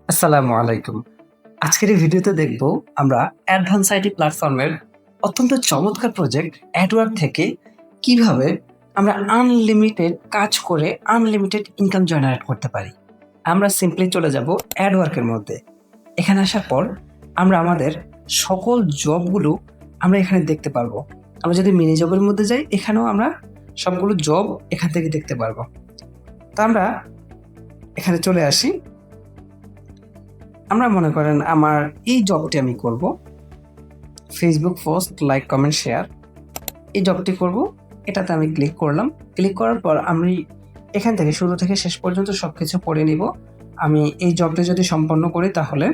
আসসালামু আলাইকুম। আজকের এই ভিডিওতে দেখব আমরা অ্যাডভান্স আইটি প্ল্যাটফর্মের অত্যন্ত চমৎকার প্রজেক্ট অ্যাডওয়ার্ক থেকে কিভাবে আমরা আনলিমিটেড কাজ করে আনলিমিটেড ইনকাম জেনারেট করতে পারি। আমরা সিম্পলি চলে যাব অ্যাডওয়ার্কের মধ্যে। এখানে আসার পর আমরা আমাদের সকল জবগুলো আমরা এখানে দেখতে পারবো। আমরা যদি মিনি জবের মধ্যে যাই, এখানেও আমরা সবগুলো জব এখান থেকে দেখতে পারবো। তো আমরা এখানে চলে আসি। আমরা মনে করেন আমার এই জবটি আমি করব, Facebook post, like, comment, share, এই জবটি করব। এটাতে আমি ক্লিক করলাম। ক্লিক করার পর আমি এখান থেকে শুরু থেকে শেষ পর্যন্ত সবকিছু পড়ে নিব। আমি এই জবটি যদি সম্পন্ন করি তাহলে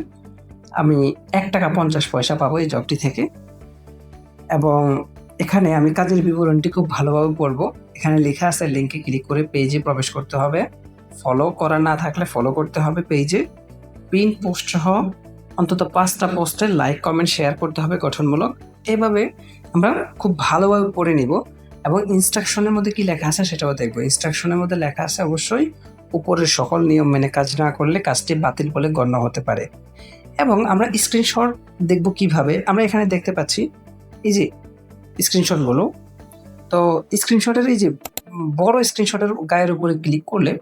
আমি ৳1.50 পাবো এই জবটি থেকে। এবং এখানে আমি কাজের বিবরণটি খুব ভালোভাবে পড়ব। এখানে লেখা আছে লিঙ্কে ক্লিক করে পেজে প্রবেশ করতে হবে। ফলো করা না থাকলে ফলো করতে হবে পেজে। পিন পোস্ট সহ অন্তত 5টা পোস্টে লাইক, কমেন্ট, শেয়ার করতে হবে গঠনমূলক। এভাবে আমরা খুব ভালোভাবে পড়ে নিব এবং ইনস্ট্রাকশনের মধ্যে কি লেখা আছে সেটাও দেখব। ইনস্ট্রাকশনের মধ্যে লেখা আছে অবশ্যই উপরের সকল নিয়ম মেনে কাজ না করলে কাজটি বাতিল বলে গণ্য হতে পারে। এবং আমরা স্ক্রিনশট দেখব কিভাবে। আমরা এখানে দেখতে পাচ্ছি এই যে স্ক্রিনশটগুলো। তো স্ক্রিনশটের এই যে বড় স্ক্রিনশটের গায়ের উপরে ক্লিক করলে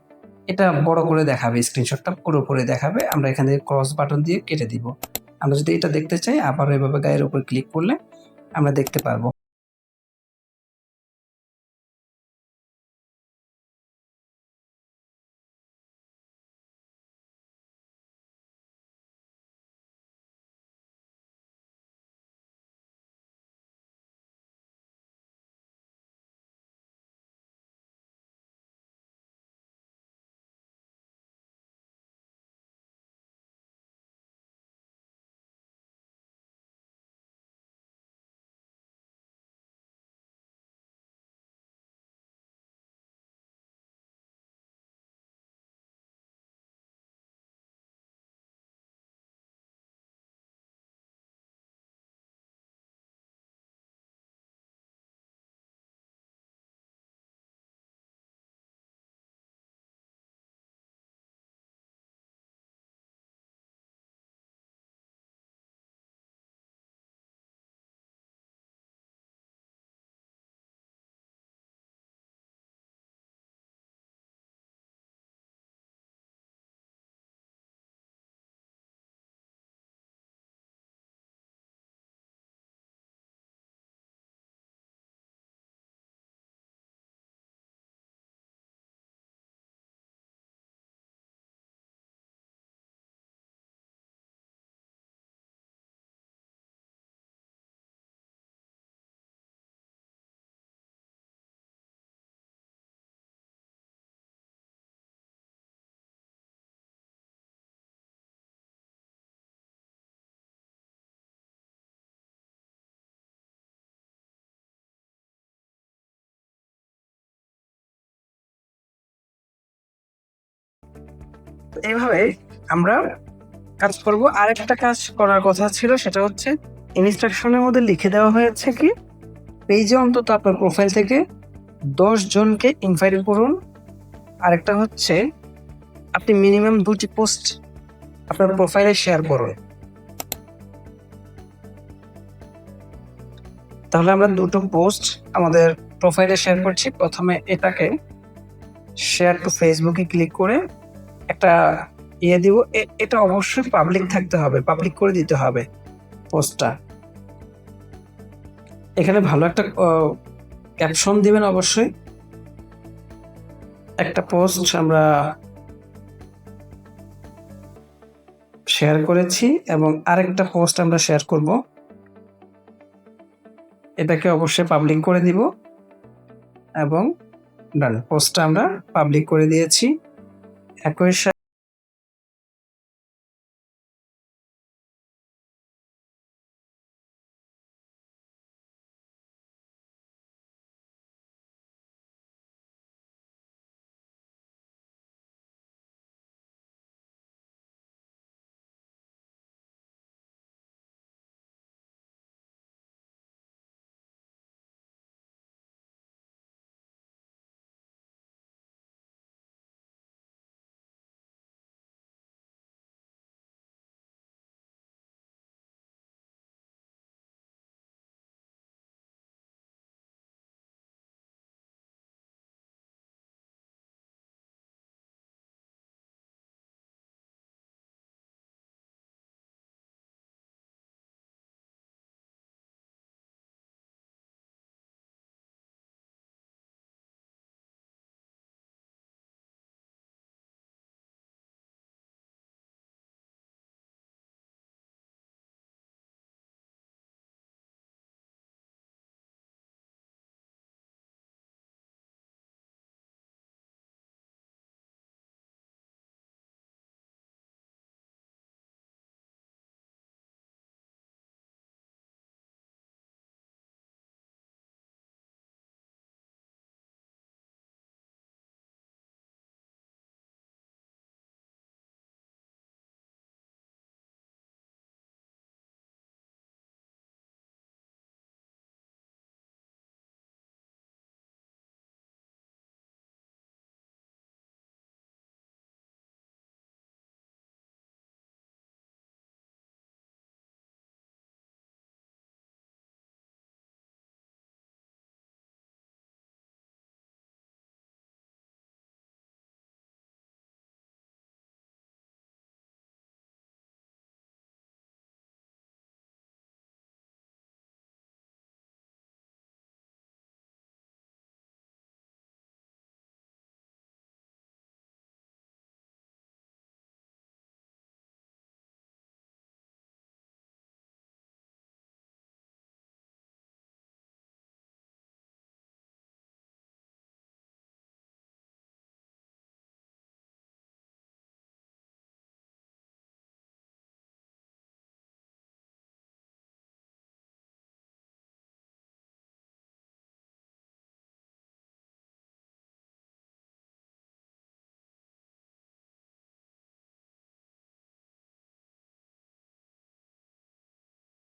এটা বড় করে দেখাবে, স্ক্রিনশটটা পুরোপুরি দেখাবে। আমরা এখান থেকে ক্রস বাটন দিয়ে কেটে দিব। আমরা যদি এটা দেখতে চাই আবার এভাবে গায়ের উপর ক্লিক করলে আমরা দেখতে পারবো। এইভাবে আমরা কাজ করব। আরেকটা কাজ করার কথা ছিল, সেটা হচ্ছে ইনস্ট্রাকশনের মধ্যে লিখে দেওয়া হয়েছে কি পেজে অন্তত আপনার প্রোফাইল থেকে 10 জনকে ইনভাইট করুন। আরেকটা হচ্ছে আপনি মিনিমাম 2টি পোস্ট আপনার প্রোফাইলে শেয়ার করুন। তাহলে আমরা দুটো পোস্ট আমাদের প্রোফাইলে শেয়ার করছি। প্রথমে এটাকে শেয়ার টু ফেসবুকে ক্লিক করে একটা দিব। এটা অবশ্যই পাবলিক থাকতে হবে, পাবলিক করে দিতে হবে পোস্টটা। এখানে ভালো একটা ক্যাপশন দিবেন অবশ্যই। একটা পোস্ট আমরা শেয়ার করেছি এবং আরেকটা পোস্ট আমরা শেয়ার করব। এটাকে অবশ্যই পাবলিক করে দিব এবং ডান, পোস্টটা আমরা পাবলিক করে দিয়েছি। একই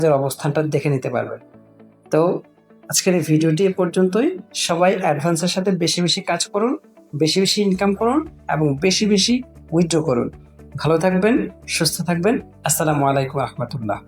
এর অবস্থানটা দেখে নিতে পারবেন। তো আজকের এই ভিডিওটি এ পর্যন্তই। সবাই অ্যাডভান্সের সাথে বেশি বেশি কাজ করুন, বেশি বেশি ইনকাম করুন এবং বেশি বেশি উইথড্র করুন। ভালো থাকবেন, সুস্থ থাকবেন। আসসালামু আলাইকুম রহমতুল্লাহ।